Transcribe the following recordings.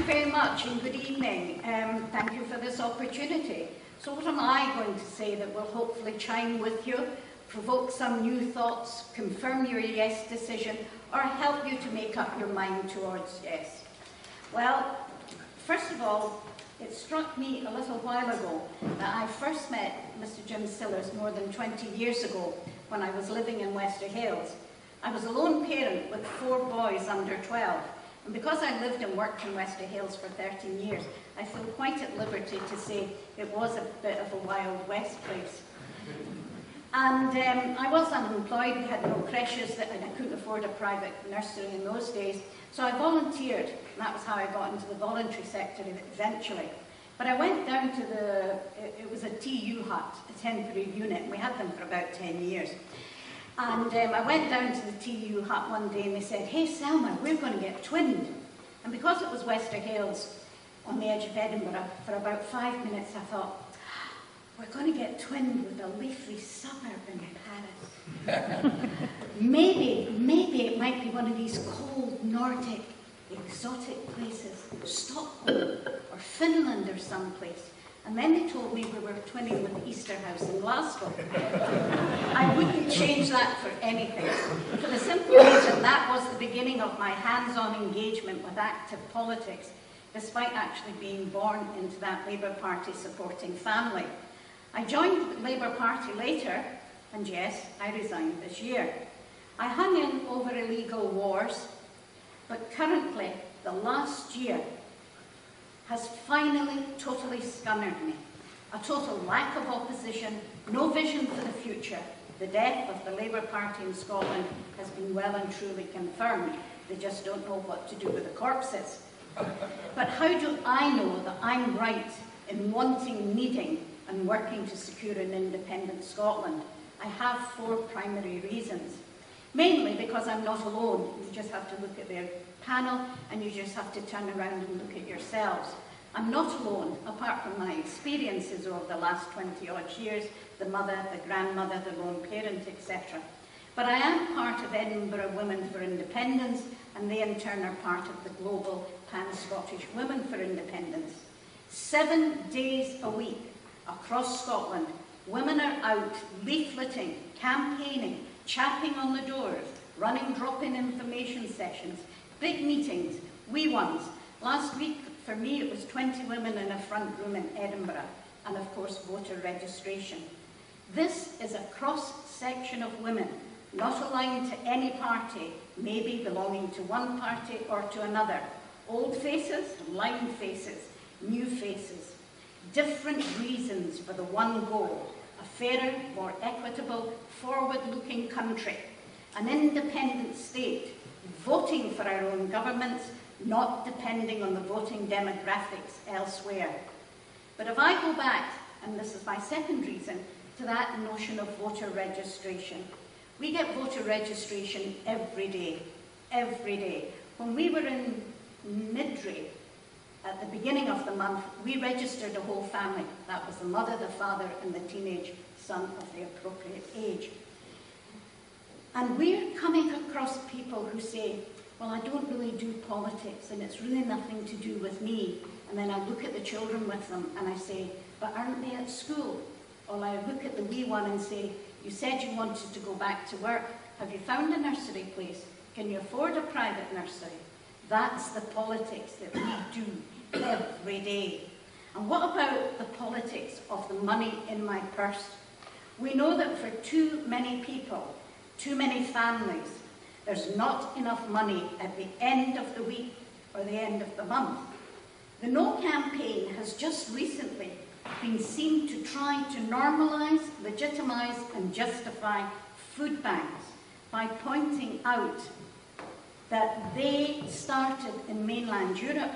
very much and good evening. Thank you for this opportunity. So what am I going to say that will hopefully chime with you, provoke some new thoughts, confirm your yes decision, or help you to make up your mind towards yes? Well, first of all, it struck me a little while ago that I first met Mr. Jim Sillars more than 20 years ago when I was living in Wester Hailes. I was a lone parent with 4 boys under 12. And because I lived and worked in Wester Hailes for 13 years, I feel quite at liberty to say it was a bit of a Wild West place. And I was unemployed, we had no creches, and I couldn't afford a private nursery in those days. So I volunteered, and that was how I got into the voluntary sector eventually. But I went down to it was a TU hut, a temporary unit, and we had them for about 10 years. And I went down to the TU hut one day and they said, "Hey Selma, we're going to get twinned." And because it was Wester Hailes on the edge of Edinburgh, for about 5 minutes I thought, we're going to get twinned with a leafy suburb in Paris. maybe it might be one of these cold, Nordic, exotic places, Stockholm or Finland or someplace. And then they told me we were twinning with the Easter House in Glasgow. I wouldn't change that for anything. For the simple reason that was the beginning of my hands-on engagement with active politics, despite actually being born into that Labour Party supporting family. I joined the Labour Party later, and yes, I resigned this year. I hung in over illegal wars, but currently, the last year, has finally totally scunnered me. A total lack of opposition, no vision for the future. The death of the Labour Party in Scotland has been well and truly confirmed. They just don't know what to do with the corpses. But how do I know that I'm right in wanting, needing, and working to secure an independent Scotland? I have 4 primary reasons. Mainly because I'm not alone. You just have to look at their panel and you just have to turn around and look at yourselves. I'm not alone, apart from my experiences over the last 20-odd years, the mother, the grandmother, the lone parent, etc. But I am part of Edinburgh Women for Independence, and they in turn are part of the global Pan-Scottish Women for Independence. 7 days a week across Scotland, women are out leafleting, campaigning, chapping on the doors, running drop-in information sessions, big meetings, wee ones. Last week, for me, it was 20 women in a front room in Edinburgh, and of course, voter registration. This is a cross-section of women, not aligned to any party, maybe belonging to one party or to another. Old faces, line faces, new faces. Different reasons for the one goal: a fairer, more equitable, forward-looking country, an independent state, voting for our own governments, not depending on the voting demographics elsewhere. But if I go back, and this is my second reason, to that notion of voter registration. We get voter registration every day, every day. When we were in Midray, at the beginning of the month, we registered a whole family. That was the mother, the father, and the teenage son of the appropriate age. And we're coming across people who say, well, I don't really do politics, and it's really nothing to do with me. And then I look at the children with them, and I say, but aren't they at school? Or I look at the wee one and say, you said you wanted to go back to work. Have you found a nursery place? Can you afford a private nursery? That's the politics that we do every day. And what about the politics of the money in my purse? We know that for too many people, too many families, there's not enough money at the end of the week or the end of the month. The No campaign has just recently been seen to try to normalise, legitimise and justify food banks by pointing out that they started in mainland Europe.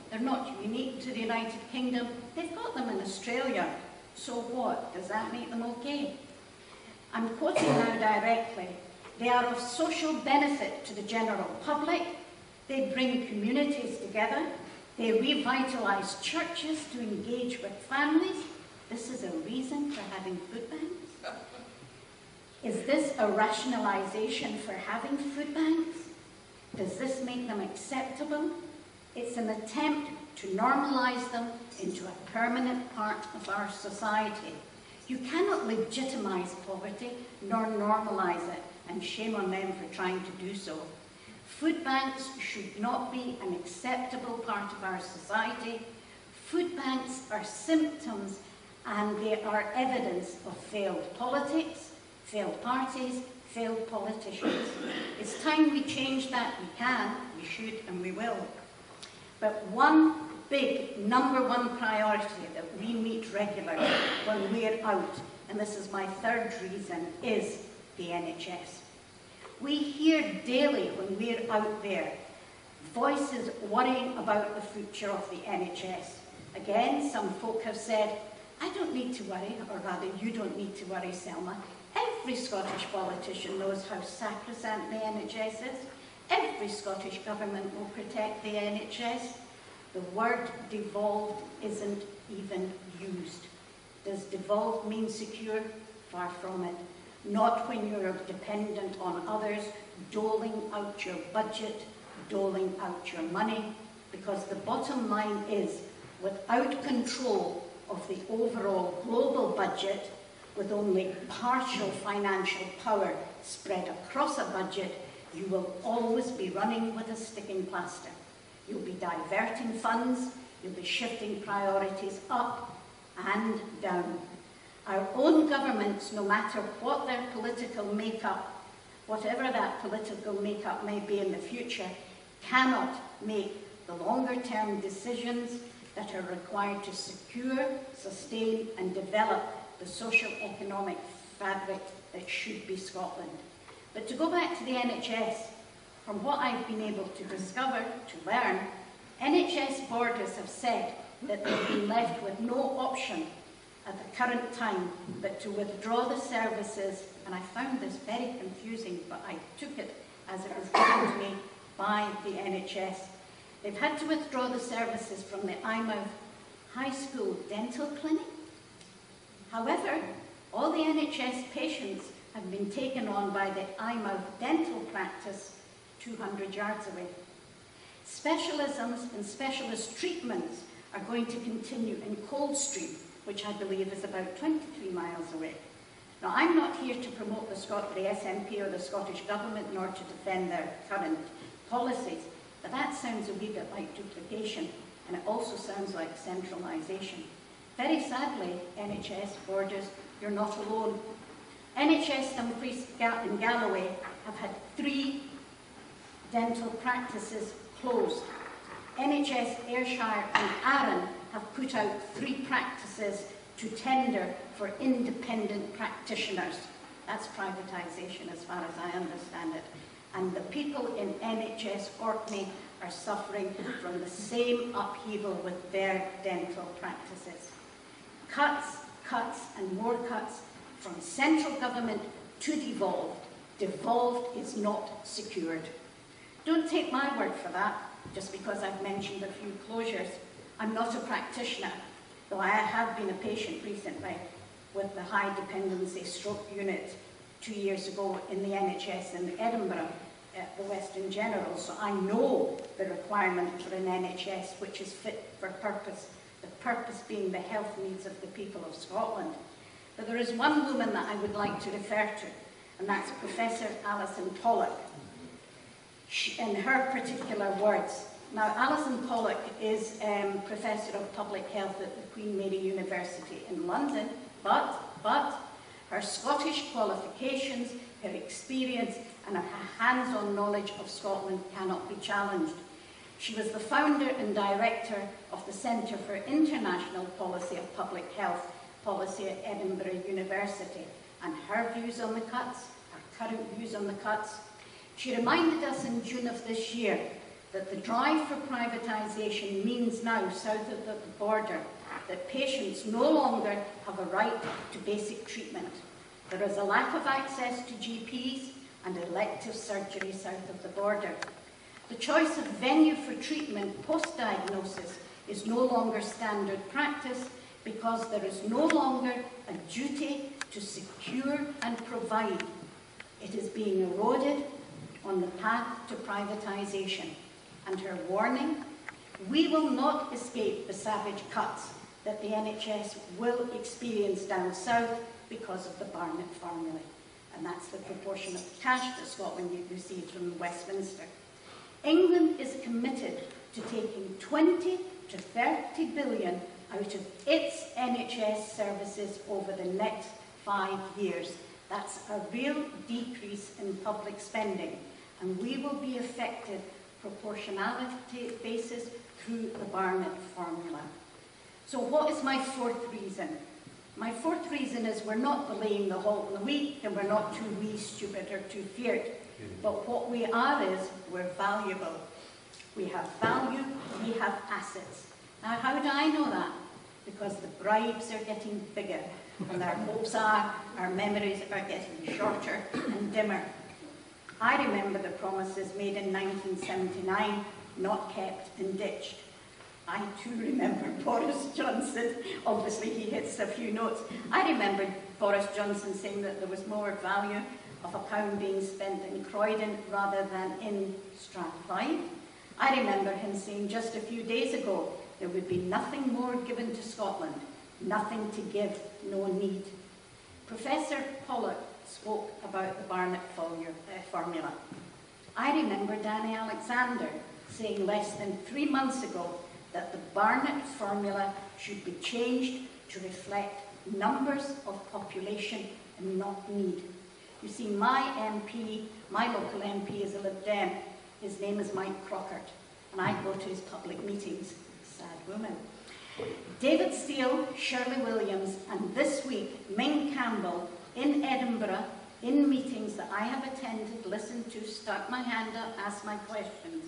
They're not unique to the United Kingdom. They've got them in Australia. So what? Does that make them okay? I'm quoting now directly. They are of social benefit to the general public. They bring communities together. They revitalise churches to engage with families. This is a reason for having food banks. Is this a rationalisation for having food banks? Does this make them acceptable? It's an attempt to normalise them into a permanent part of our society. You cannot legitimise poverty nor normalise it, and shame on them for trying to do so. Food banks should not be an acceptable part of our society. Food banks are symptoms and they are evidence of failed politics, failed parties, failed politicians. It's time we change that. We can, we should, and we will. But one big, number one priority that we meet regularly when we're out, and this is my third reason, is the NHS. We hear daily when we're out there voices worrying about the future of the NHS. Again, some folk have said, I don't need to worry, or rather, you don't need to worry, Selma. Every Scottish politician knows how sacrosanct the NHS is. Every Scottish government will protect the NHS. The word devolved isn't even used. Does devolved mean secure? Far from it. Not when you're dependent on others, doling out your budget, doling out your money, because the bottom line is, without control of the overall global budget, with only partial financial power spread across a budget, you will always be running with a sticking plaster. You'll be diverting funds, you'll be shifting priorities up and down. Our own governments, no matter what their political makeup, whatever that political makeup may be in the future, cannot make the longer-term decisions that are required to secure, sustain and develop the social-economic fabric that should be Scotland. But to go back to the NHS, from what I've been able to discover, to learn, NHS borders have said that they've been left with no option at the current time but to withdraw the services, and I found this very confusing, but I took it as it was given to me by the NHS. They've had to withdraw the services from the Eyemouth High School dental clinic. However, all the NHS patients have been taken on by the Eyemouth dental practice 200 yards away. Specialisms and specialist treatments are going to continue in Coldstream, which I believe is about 23 miles away. Now, I'm not here to promote the SNP or the Scottish Government, nor to defend their current policies, but that sounds a wee bit like duplication, and it also sounds like centralisation. Very sadly, NHS borders, you're not alone. NHS Dumfries in Galloway have had 3 dental practices closed. NHS Ayrshire and Arran have put out 3 practices to tender for independent practitioners. That's privatisation as far as I understand it. And the people in NHS Orkney are suffering from the same upheaval with their dental practices. Cuts, cuts and more cuts from central government to devolved. Devolved is not secured. Don't take my word for that, just because I've mentioned a few closures. I'm not a practitioner, though I have been a patient recently with the high dependency stroke unit 2 years ago in the NHS in Edinburgh at the Western General, so I know the requirement for an NHS which is fit for purpose, the purpose being the health needs of the people of Scotland. But there is one woman that I would like to refer to, and that's Professor Alison Pollock. In her particular words, now Alison Pollock is Professor of Public Health at the Queen Mary University in London, but her Scottish qualifications, her experience and her hands-on knowledge of Scotland cannot be challenged. She was the founder and director of the Centre for International Policy of Public Health Policy at Edinburgh University, and her views on the cuts, her current views on the cuts. She reminded us in June of this year that the drive for privatisation means now, south of the border, that patients no longer have a right to basic treatment. There is a lack of access to GPs and elective surgery south of the border. The choice of venue for treatment post-diagnosis is no longer standard practice because there is no longer a duty to secure and provide. It is being eroded on the path to privatisation. And her warning, We will not escape the savage cuts that the NHS will experience down south because of the Barnett formula. And that's the proportion of cash that Scotland receives from Westminster. England is committed to taking 20 to 30 billion out of its NHS services over the next 5 years. That's a real decrease in public spending, and we will be affected proportionality basis through the Barnett formula. So what is my fourth reason? My fourth reason is we're not belaying the halt in the weak, and we're not too wee, stupid, or too feared. But what we are is, we're valuable. We have value, we have assets. Now, how do I know that? Because the bribes are getting bigger, and our hopes are, our memories are getting shorter and dimmer. I remember the promises made in 1979, not kept and ditched. I too remember Boris Johnson. Obviously, he hits a few notes. I remember Boris Johnson saying that there was more value of £1 being spent in Croydon rather than in Strathclyde. I remember him saying just a few days ago there would be nothing more given to Scotland, nothing to give, no need. Professor Pollock spoke about the Barnett formula. I remember Danny Alexander saying less than 3 months ago that the Barnett formula should be changed to reflect numbers of population and not need. You see, my MP, my local MP is a Lib Dem. His name is Mike Crockett, and I go to his public meetings. Sad woman. David Steele, Shirley Williams, and this week, Ming Campbell in Edinburgh, in meetings that I have attended, listened to, stuck my hand up, asked my questions,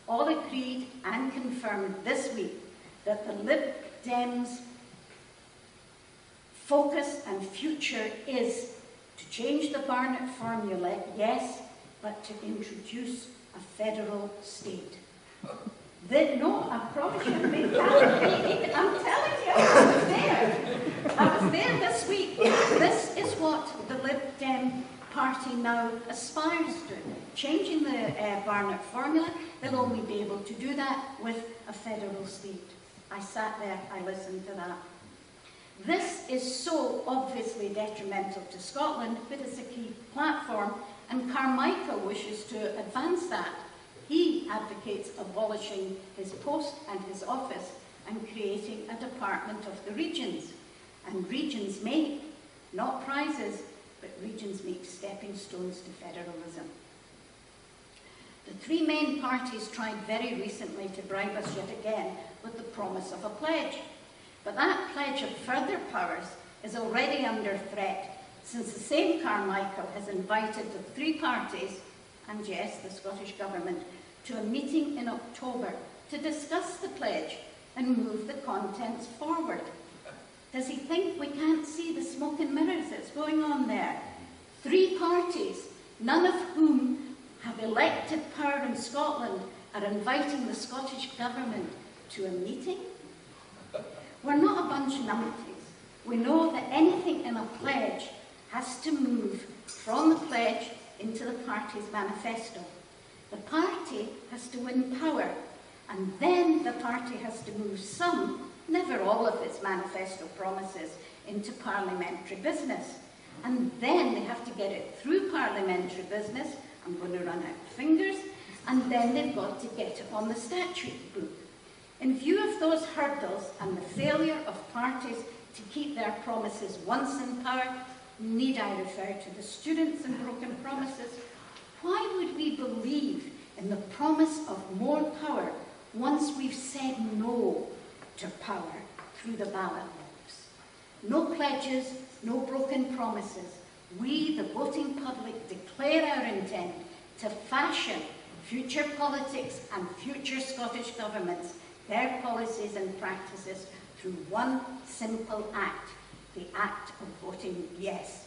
all agreed and confirmed this week that the Lib Dems' focus and future is to change the Barnett formula, yes, but to introduce a federal state. No, I promise you, I'm telling you, I was there. I was there this week. This is what the Lib Dem party now aspires to. Changing the Barnett formula, they'll only be able to do that with a federal state. I sat there, I listened to that. This is so obviously detrimental to Scotland, but it's a key platform, and Carmichael wishes to advance that. He advocates abolishing his post and his office and creating a department of the regions. And regions make, not prizes, but regions make stepping stones to federalism. The three main parties tried very recently to bribe us yet again with the promise of a pledge. But that pledge of further powers is already under threat, since the same Carmichael has invited the three parties, and yes, the Scottish Government, to a meeting in October to discuss the pledge and move the contents forward. Does he think we can't see the smoke and mirrors that's going on there? Three parties, none of whom have elected power in Scotland, are inviting the Scottish Government to a meeting? We're not a bunch of numpties. We know that anything in a pledge has to move from the pledge into the party's manifesto. The party has to win power, and then the party has to move some, never all of its manifesto promises, into parliamentary business. And then they have to get it through parliamentary business. I'm going to run out of fingers. And then they've got to get it on the statute book. In view of those hurdles and the failure of parties to keep their promises once in power, need I refer to the students and broken promises? Why would we believe in the promise of more power once we've said no to power through the ballot box? No pledges, no broken promises. We, the voting public, declare our intent to fashion future politics and future Scottish governments, their policies and practices through one simple act, the act of voting yes.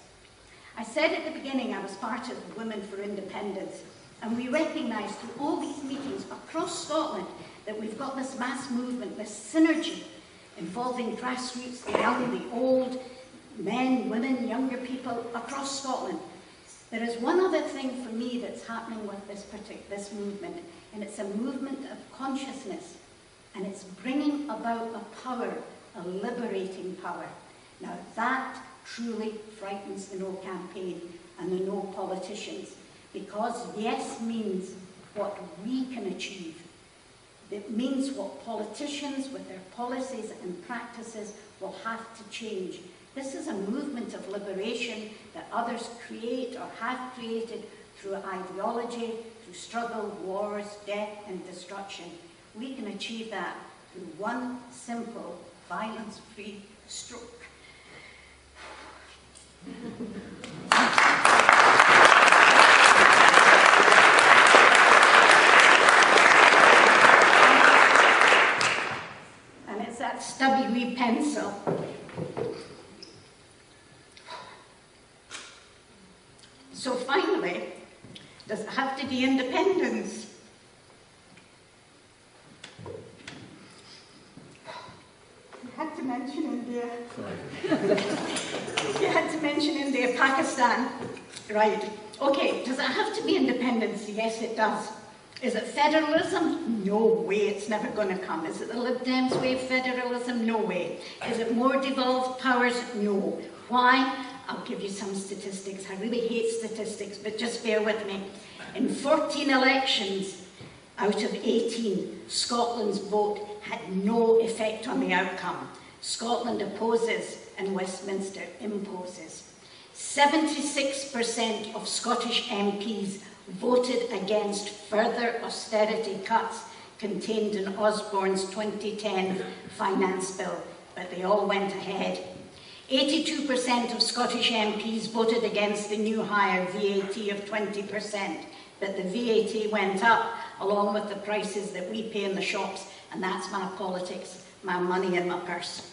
I said at the beginning I was part of Women for Independence, and we recognise through all these meetings across Scotland that we've got this mass movement, this synergy involving grassroots, the young, the old, men, women, younger people across Scotland. There is one other thing for me that's happening with this movement, and it's a movement of consciousness. and it's bringing about a power, a liberating power. Now that truly frightens the No campaign and the No politicians, because yes means what we can achieve. It means what politicians with their policies and practices will have to change. This is a movement of liberation that others create or have created through ideology, through struggle, wars, death and destruction. We can achieve that through one simple, violence-free stroke. And it's that stubby wee pencil. So finally, does it have to be independence? You had to mention India. You had to mention India, Pakistan. Right. Okay, does it have to be independence? Yes, it does. Is it federalism? No way, it's never going to come. Is it the Lib Dems' way of federalism? No way. Is it more devolved powers? No. Why? I'll give you some statistics. I really hate statistics, but just bear with me. In 14 elections out of 18, Scotland's vote had no effect on the outcome. Scotland opposes and Westminster imposes. 76% of Scottish MPs voted against further austerity cuts contained in Osborne's 2010 finance bill, but they all went ahead. 82% of Scottish MPs voted against the new higher VAT of 20%, but the VAT went up along with the prices that we pay in the shops, and that's my politics, my money in my purse.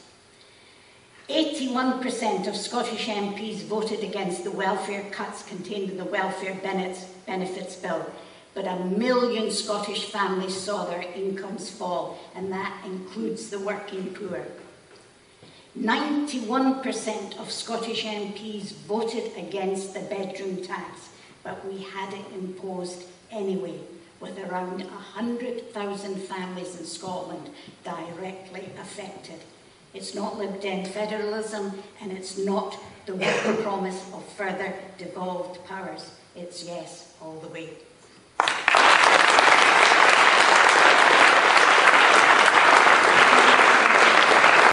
81% of Scottish MPs voted against the welfare cuts contained in the Welfare Benefits Bill, but 1 million Scottish families saw their incomes fall, and that includes the working poor. 91% of Scottish MPs voted against the bedroom tax, but we had it imposed anyway, with around 100,000 families in Scotland directly affected. It's not Lib Dem federalism, and it's not the promise of further devolved powers. It's yes all the way.